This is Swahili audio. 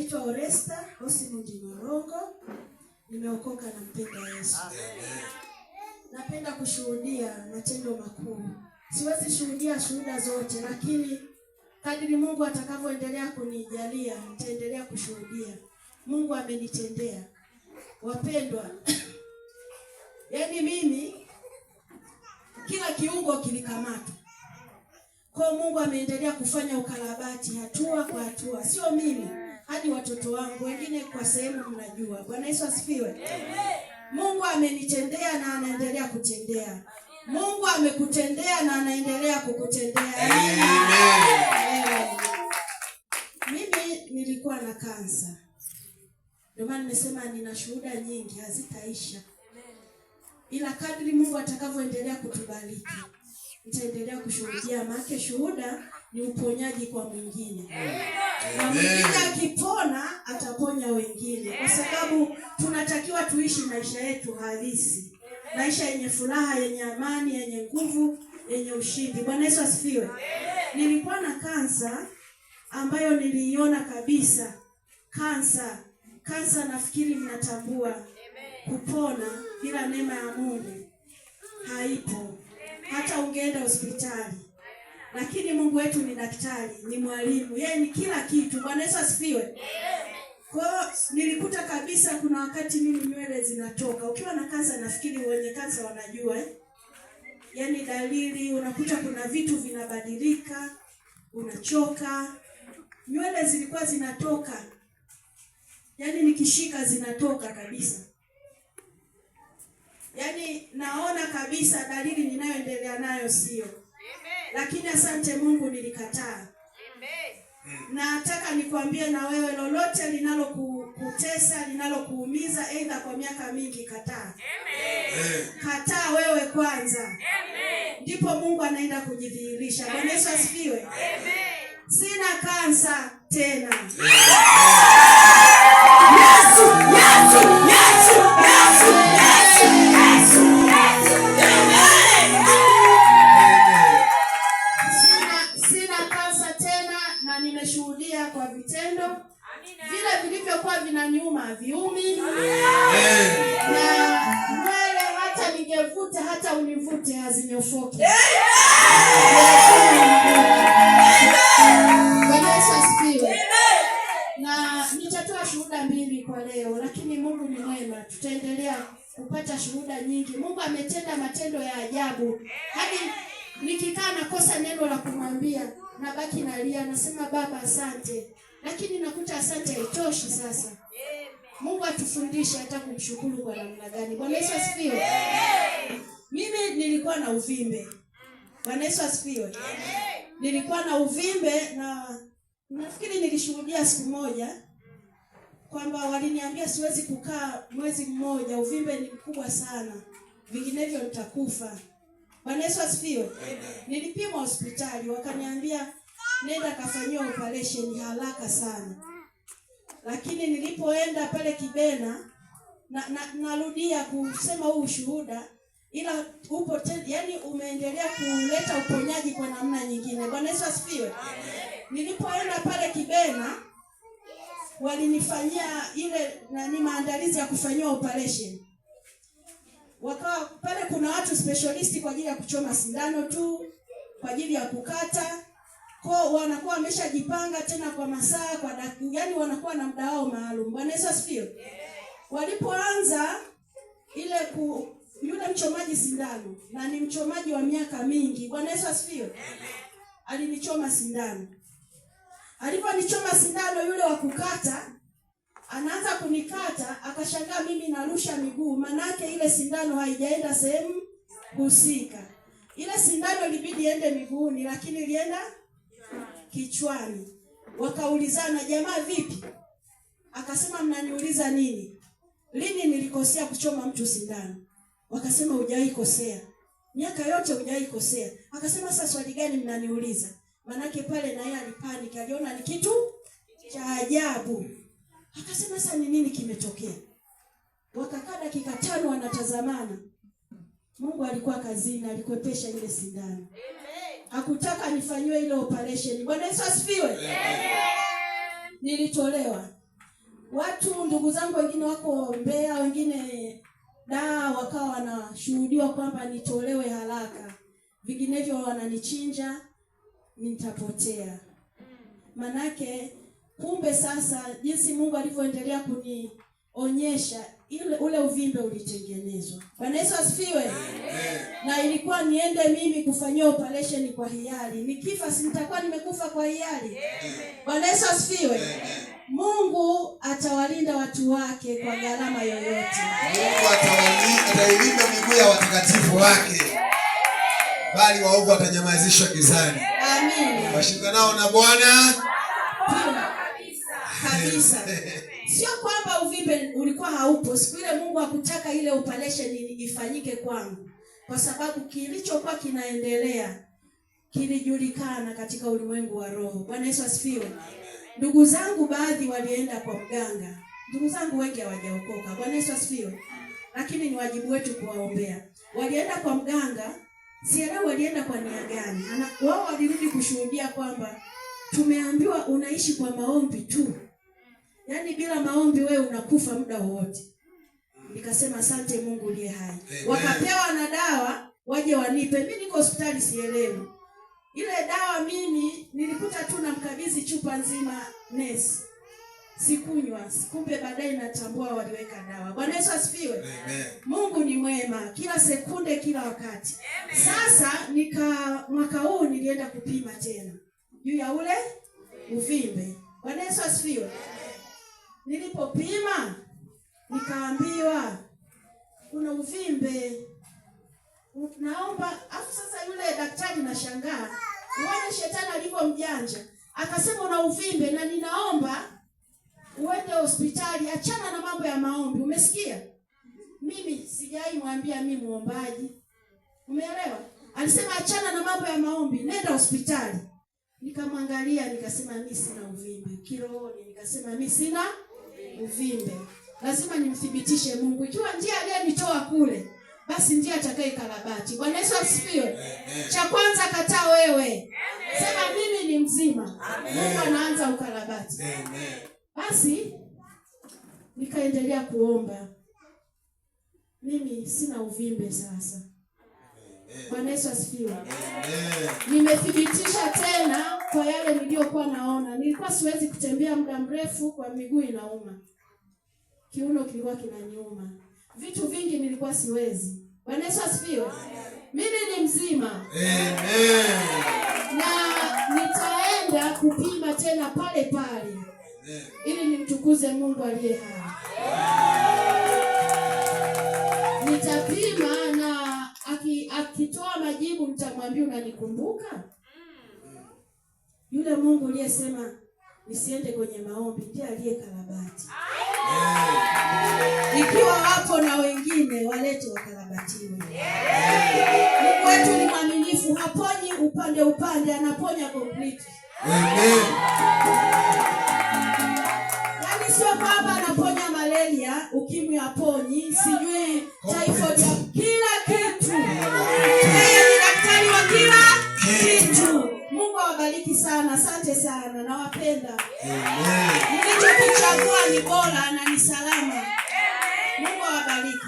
Naitwa Oresta Osimundi Morongo. Nimeokoka na mpenda Yesu. Napenda kushuhudia matendo makuu. Siwezi shuhudia shuhuda zote, lakini kadri Mungu atakavyoendelea kunijalia nitaendelea kushuhudia. Mungu amenitendea. Wapendwa, yaani mimi kila kiungo kilikamata. Kwa Mungu ameendelea kufanya ukarabati hatua kwa hatua. Sio mimi, hadi watoto wangu wengine kwa sehemu mnajua. Bwana Yesu asifiwe. Mungu amenitendea na anaendelea kutendea. Mungu amekutendea na anaendelea kukutendea. Amen. Mimi nilikuwa na kansa. Ndio maana nimesema nina shuhuda nyingi hazitaisha. Ila kadri Mungu atakavyoendelea kutubariki, nitaendelea kushuhudia, maana shuhuda ni uponyaji kwa mwingine. Na mwingine akipona ataponya wengine, kwa sababu tunatakiwa tuishi maisha yetu halisi. Maisha yenye furaha, yenye amani, yenye nguvu, yenye ushindi. Bwana Yesu asifiwe. Nilikuwa na kansa ambayo niliiona kabisa. Kansa nafikiri mnatambua. Kupona bila neema ya Mungu haipo. Hata ungeenda hospitali. Lakini Mungu wetu ni daktari, ni mwalimu, yeye ni kila kitu. Bwana Yesu asifiwe. Kwa nilikuta kabisa kuna wakati mimi nywele zinatoka. Ukiwa na kansa nafikiri wenye kansa wanajua Yaani dalili unakuta kuna vitu vinabadilika, unachoka. Nywele zilikuwa zinatoka. Yaani nikishika zinatoka kabisa. Yaani naona kabisa dalili ninayoendelea nayo sio. Lakini asante Mungu nilikataa. Nataka nikwambie na wewe, lolote linalokutesa, linalokuumiza aidha kwa miaka mingi, kataa. Kataa wewe kwanza. Ndipo Mungu anaenda kujidhihirisha. Bwana Yesu asifiwe. Sina kansa tena. Nimeshuhudia kwa vitendo. Vile vilivyokuwa vinaniuma viumi. Na mwele hata ningevuta hata univute hazinyofoki. Bwana Yesu asifiwe. Na nitatoa shuhuda mbili kwa leo, lakini Mungu ni mwema. Tutaendelea kupata shuhuda nyingi. Mungu ametenda matendo ya ajabu. Hadi nikikaa nakosa neno la kumwambia, nabaki nalia, nasema Baba asante. Lakini nakuta asante haitoshi sasa. Mungu atufundishe hata kumshukuru kwa namna gani. Bwana Yesu asifiwe. Mimi nilikuwa na uvimbe. Bwana Yesu asifiwe. Nilikuwa na uvimbe na nafikiri nilishuhudia siku moja kwamba waliniambia siwezi kukaa mwezi mmoja, uvimbe ni mkubwa sana, vinginevyo nitakufa. Bwana Yesu asifiwe. Nilipimwa hospitali, wakaniambia nenda kafanyiwa operation haraka sana. Lakini nilipoenda pale Kibena narudia kusema huu ushuhuda, ila upo yani umeendelea kuleta uponyaji kwa namna nyingine. Bwana Yesu asifiwe. Nilipoenda pale Kibena walinifanyia ile maandalizi ya kufanyiwa operation. Wakawa pale kuna watu specialist kwa ajili ya kuchoma sindano tu, kwa ajili ya kukata. Kwa wanakuwa wameshajipanga tena kwa masaa, kwa dakika, yani wanakuwa na muda wao maalum. Bwana Yesu asifiwe. Walipoanza ile yule mchomaji sindano, na ni mchomaji wa miaka mingi. Bwana Yesu asifiwe. Alinichoma sindano. Aliponichoma sindano, yule wa kukata anaanza kunikata, akashangaa mimi narusha miguu, manake ile sindano haijaenda sehemu husika. Ile sindano ilibidi iende miguuni, lakini ilienda kichwani. Wakaulizana, jamaa vipi? Akasema mnaniuliza nini? Lini nilikosea kuchoma mtu sindano? Wakasema hujawahi kosea. Miaka yote hujawahi kosea. Akasema sasa swali gani mnaniuliza? Manake pale na yeye alipanic, aliona ni kitu cha ajabu. Akasema sasa ni nini kimetokea? Wakakaa dakika 5 wanatazamana. Mungu alikuwa kazini, alikwepesha ile sindano. Hakutaka nifanywe ile operation. Bwana Yesu asifiwe. Nilitolewa. Watu ndugu zangu wengine wako Mbeya, wengine wakawa wanashuhudiwa kwamba nitolewe haraka, vinginevyo wananichinja, nitapotea. Manake kumbe sasa jinsi Mungu alivyoendelea kunionyesha ule uvimbe ulitengenezwa. Bwana Yesu asifiwe. Na ilikuwa niende mimi kufanyia operation kwa hiari. Nikifa si nitakuwa nimekufa kwa hiari. Bwana Yesu asifiwe. Mungu atawalinda watu wake kwa gharama yoyote. Mungu atailinda miguu ya watakatifu wake, bali waovu watanyamazishwa gizani. Amina. Washikanao na Bwana kabisa. Sio kwamba uvimbe ulikuwa haupo. Siku ile Mungu hakutaka ile operation ifanyike kwangu, kwa sababu kilichokuwa kinaendelea kilijulikana katika ulimwengu wa roho. Bwana Yesu asifiwe. Ndugu zangu baadhi walienda kwa mganga. Ndugu zangu wengi hawajaokoka. Bwana Yesu asifiwe. Lakini ni wajibu wetu kuwaombea. Walienda kwa mganga, sielewi walienda kwa nia gani. Wao walirudi kushuhudia kwamba tumeambiwa unaishi kwa maombi tu. Yaani bila maombi wewe unakufa muda wote. Nikasema asante Mungu aliye hai. Wakapewa na dawa waje wanipe. Mimi niko hospitali sielewi. Ile dawa mimi nilikuta tu na mkabidhi chupa nzima nesi. Sikunywa, kumbe baadaye natambua waliweka dawa. Bwana Yesu asifiwe. Mungu ni mwema kila sekunde kila wakati. Sasa mwaka huu nilienda kupima tena juu ya ule uvimbe. Bwana Yesu asifiwe. Nilipopima nikaambiwa kuna uvimbe. Naomba, afu sasa yule daktari nashangaa. Uone shetani alivyo mjanja. Akasema una uvimbe na ninaomba uende hospitali, achana na mambo ya maombi. Umesikia? Mimi sijai mwambia mimi muombaji. Umeelewa? Alisema achana na mambo ya maombi, nenda hospitali. Nikamwangalia nikasema mimi sina uvimbe. Kirohoni nikasema mimi sina uvimbe. Lazima nimthibitishe Mungu. Ikiwa ndiye aliyenitoa kule, basi ndiye atakaye karabati. Bwana Yesu asifiwe. Cha kwanza kataa wewe. Sema mimi ni mzima. Mungu anaanza ukarabati. Basi nikaendelea kuomba. Mimi sina uvimbe sasa. Bwana Yesu asifiwe. Nimethibitisha tena kwa yale niliyokuwa naona. Nilikuwa siwezi kutembea muda mrefu kwa miguu inauma. Kiuno kilikuwa kinaniuma. Vitu vingi nilikuwa siwezi. Bwana Yesu asifiwe. Mimi ni mzima. Na nitaenda kupima tena pale pale. Ili nimtukuze Mungu aliye hai. Nitapima na akitoa majibu nitamwambia unanikumbuka? Yule Mungu aliyesema nisiende kwenye maombi ndiye aliyekarabati. Ikiwa wapo na wengine walete wakarabatiwe. Mungu wetu ni mwaminifu, haponyi upande, anaponya complete. Yaani sio kwamba anaponya malaria, ukimwi haponyi, sijui typhoid, kila kitu. Yeye ni daktari wa kila kitu. Mungu awabariki sana, asante sana, nawapenda. Nilichokichagua ni bora na ni salama. Mungu awabariki.